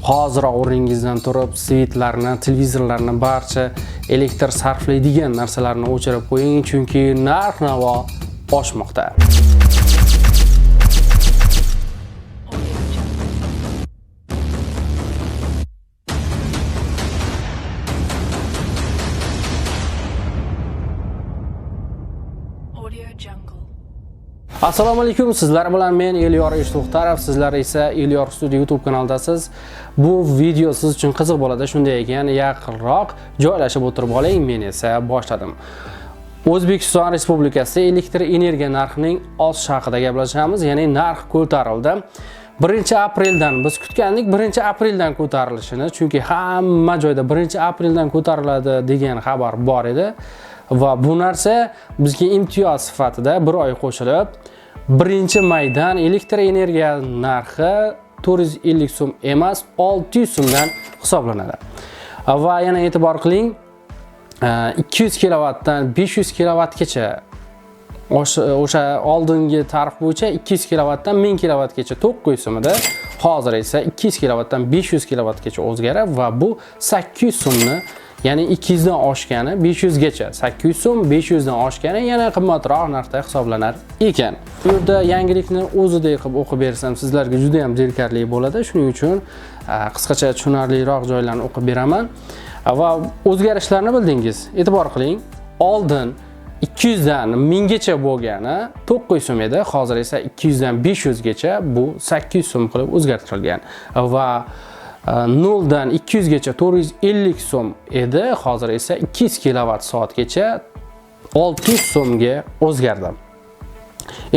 hozir o'rningizdan turib svitlarni, televizorlarni, barcha elektr sarflaydigan narsalarni o'chirib qo'ying, chunki narx-navo oshmoqda. Assalomu alaykum, sizlar bilan men Elyor Eshto'xtarov, sizlar esa Elyor Studio YouTube kanalidasiz. Bu video siz uchun qiziq bo'ladi, shunday ekan yaqinroq joylashib o'tirib oling, men esa boshladim. O'zbekiston Respublikasida elektr energiya narxining oshishi haqida gaplashamiz, ya'ni narx ko'tarildi. 1-apreldan biz kutgandik, 1-apreldan ko'tarilishini, chunki hamma joyda 1-apreldan ko'tariladi degan xabar bor edi. Va bu narsa bizga imtiyoz sifatida bir oy qo'shilib 1-maydan elektr energiya narxi 450 so'm emas 600 so'mdan hisoblanadi. Va yana e'tibor qiling, 200 kilovatdan 500 kilovatgacha o'sha oldingi tarif bo'yicha 200 kilovatdan 1000 kilovatgacha 900 so'm edi. Hozir esa 200 kilovatdan 500 kilovatgacha o'zgarib va bu 800 so'mni, ya'ni 200 dan oshgani 500 gacha, 800 so'm 500 dan oshgani yana qimmatroq narxda hisoblanar ekan. Bu yerda yangilikni o'zidek qilib o'qib bersam sizlarga juda ham zerikarli bo'ladi. Shuning uchun qisqacha tushunarliroq joylarni o'qib beraman. Va o'zgarishlarni bildingiz. E'tibor qiling. Oldin 200 dan 1000 gacha bo'lgani 900 so'm edi. Hozir esa 200 dan 500 gacha, bu 800 so'm qilib o'zgartirilgan. Va 0 dan 200 gacha 450 so'm edi, hozir esa 200 kilovat soatgacha 600 so'mga o'zgardi.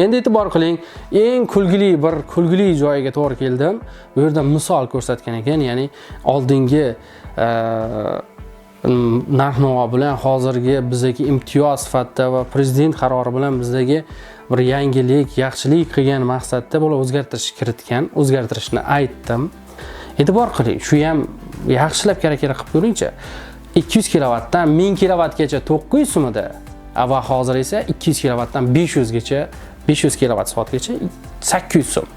Endi e'tibor qiling, eng kulgili joyiga to'g'ri keldim. Bu yerda misol ko'rsatgan ekan, ya'ni oldingi narx-navo bilan hozirgi bizdagi imtiyoz sifatida va prezident qarori bilan bizdagi bir yangilik, yaxshilik qilgan maqsadda bo'la o'zgartirish kiritgan, o'zgartirishni aytdim. E'tibor qiling, shu ham yaxshilab kerak-kerak qilib ko'ringchi. 200 kilovatdan 1000 kilovatgacha 900 so'm edi. Va hozir esa 200 kilovatdan 500 gacha, 500 kilovat soatgacha 800 so'm.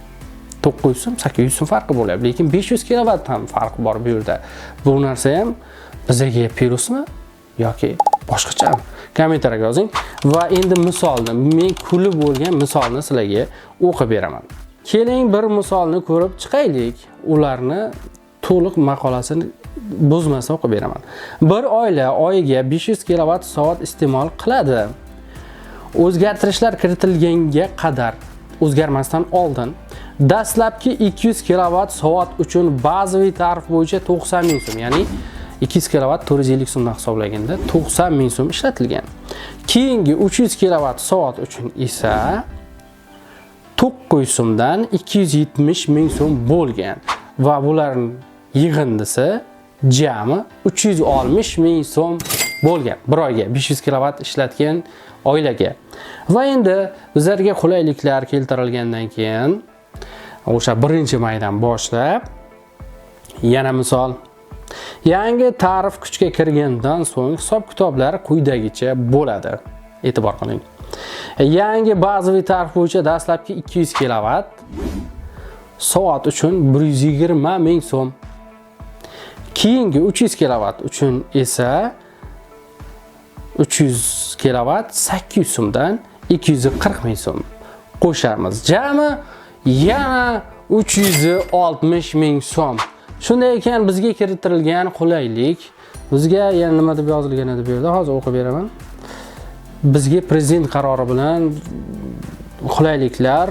900 so'm, 800 so'm farqi bo'lyapti, lekin 500 kilovat ham farq bor bu yerda. Bu narsa ham bizga plyusmi yoki boshqachami? Kommentariyga yozing. Va endi misolni, men kulib bo'lgan misolni sizlarga o'qib beraman. Keling bir misolni ko'rib chiqaylik. Ularni to'liq maqolasini buzmasdan o'qib beraman. Bir oila oyiga 500 kilovat soat iste'mol qiladi. O'zgartirishlar kiritilganga qadar, o'zgarmasdan oldin dastlabki 200 kilovat soat uchun bazaviy tarif bo'yicha 90 ming so'm, ya'ni 200 kilovat 450 so'mdan hisoblaganda 90 ming so'm ishlatilgan. Keyingi 300 kilovat soat uchun esa 900 so'mdan 270 ming so'm bo'lgan va bularning yig'indisi jami 360 ming so'm bo'lgan bir oyga 500 kilovat ishlatgan oilaga. Va endi bizlarga qulayliklar keltirilgandan keyin o'sha 1-maydan boshlab yana misol, yangi tarif kuchga kirgandan so'ng hisob-kitoblar quyidagicha bo'ladi. E'tibor qiling. Yangi bazaviy tarif bo'yicha dastlabki 200 kilovat soat uchun 120 ming so'm. Keyingi 300 kilovat uchun esa 300 kilovat 800 so'mdan 240 ming so'm qo'shamiz. Jami yana 360 ming so'm. Shunday ekan bizga kiritilgan qulaylik, bizga yana nima deb yozilgan edi bu yerda, hozir o'qib beraman. Bizga prezident qarori bilan qulayliklar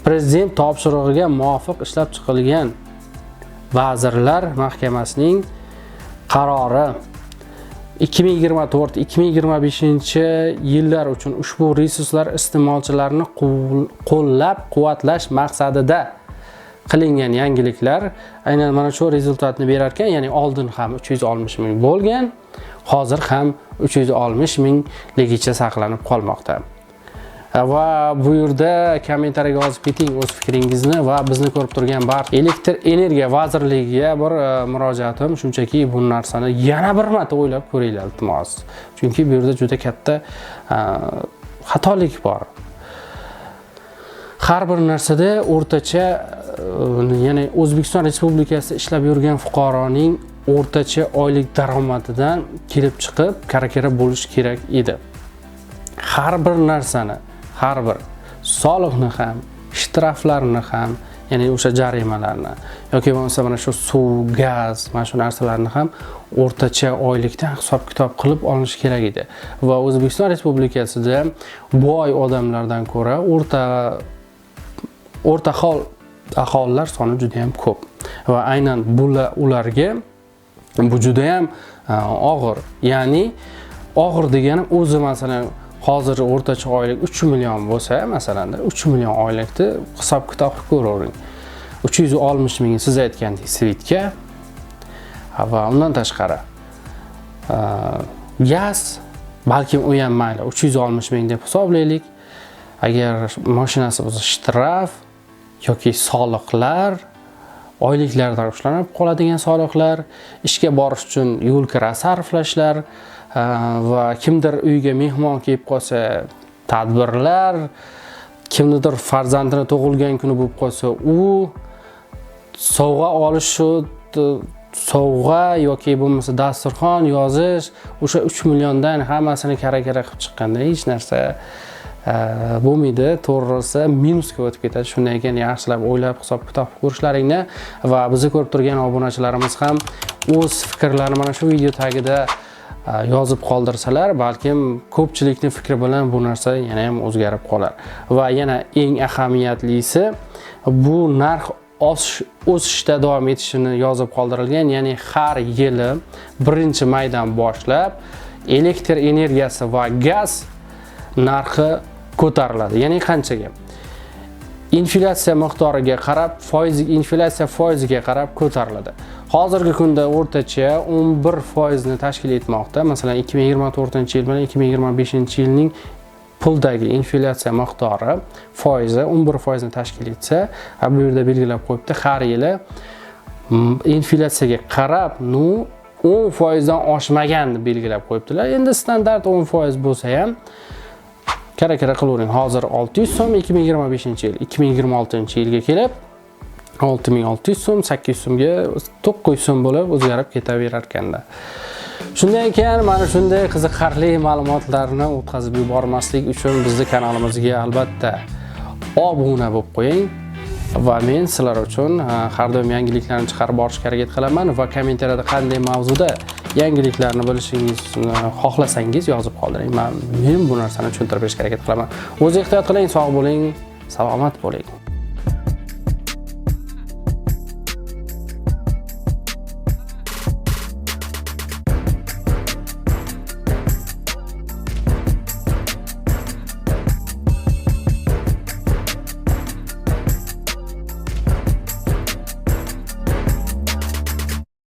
prezident topshirig'iga muvofiq ishlab chiqilgan Vazirlar Mahkamasining qarori 2024-2025 yillar uchun ushbu resurslar iste'molchilarni qo'llab-quvvatlash maqsadida qilingan yangiliklar aynan mana shu rezultatni berar ekan, ya'ni oldin ham 360 ming bo'lgan, hozir ham 360 mingligicha saqlanib qolmoqda. Va bu yerda kommentariyaga yozib keting o'z fikringizni va bizni ko'rib turgan barcha elektr energiya vazirligiga bir murojaatim shunchaki bu narsani yana bir marta o'ylab ko'ringlar iltimos. Chunki bu yerda juda katta xatolik bor. Har bir narsada o'rtacha ya'ni O'zbekiston Respublikasida ishlab yurgan fuqaroning o'rtacha oylik daromadidan kelib chiqib kara-kara bo'lish kerak edi. Har bir narsani, har bir soliqni ham, shtraflarni ham, ya'ni o'sha jarimalarni yoki bo'lmasa mana shu suv, gaz, mana shu narsalarni ham o'rtacha oylikdan hisob-kitob qilib olinish kerak edi. Va O'zbekiston Respublikasida boy odamlardan ko'ra o'rta hol aholilar soni juda ham ko'p. Va aynan ularga bu juda ham og'ir. Ya'ni og'ir deganim o'zi masalan hozir o'rtacha oylik 3 million bo'lsa, masalan 3 million oylikni hisob-kitob qilib ko'ravering. 360 ming siz aytgandek svitka va undan tashqari gaz, balkim u ham mayli 360 ming deb hisoblaylik. Agar mashinasi bo'lsa shtraf yoki soliqlar, oyliklardan ushlanib qoladigan soliqlar, ishga borish uchun yo'l kira sarflashlar va kimdir uyga mehmon kelib qolsa, tadbirlar, kimnidir farzandini tug'ilgan kuni bo'lib qolsa, u sovg'a olish, shu sovg'a yoki bo'lmasa dasturxon yozish, o'sha 3 milliondan hammasini kara-kara qilib chiqqanda hech narsa bo'lmaydi, to'g'risi minusga o'tib ketadi. Shundan keyin yaxshilab o'ylab hisob-kitob ko'rishlaringni va bizni ko'rib turgan obunachilarimiz ham o'z fikrlarini mana shu video tagida yozib qoldirsalar, balkim ko'pchilikning fikri bilan bu narsa yana ham o'zgarib qolar. Va yana eng ahamiyatlisi, bu narx o'sishda davom etishini yozib qoldirilgan, ya'ni har yili 1-maydan boshlab elektr energiyasi va gaz narxi ko'tariladi. Ya'ni qanchaga? Inflyatsiya miqdoriga qarab, inflyatsiya foiziga qarab ko'tariladi. Hozirgi kunda o'rtacha 11% ni tashkil etmoqda. Masalan, 2024-yil bilan 2025-yilning puldagi inflyatsiya miqdori foizi 11% ni tashkil etsa, bu yerda belgilab qo'yibdi, har yili inflyatsiyaga qarab 10% dan oshmaganini belgilab qo'yibdilar. Endi standart 10% bo'lsa ham kara-kara qilavering. Hozir 600 so'm, 2025-yil, 2026-yilga kelib 6600 so'm, 800 so'mga 900 so'm bo'lib o'zgarib ketaverar ekanda. Shundan keyin mana shunday qiziqarli ma'lumotlarni o'tkazib yubormaslik uchun bizning kanalimizga albatta obuna bo'lib qo'ying. Va men sizlar uchun har doim yangiliklarni chiqarib borishga harakat qilaman va kommentariyada qanday mavzuda yangiliklarni bilishingizni xohlasangiz yozib qoldiring. Men bu narsani tushuntirib berishga harakat qilaman. O'zingiz ehtiyot qiling, sog' bo'ling, salomat bo'ling.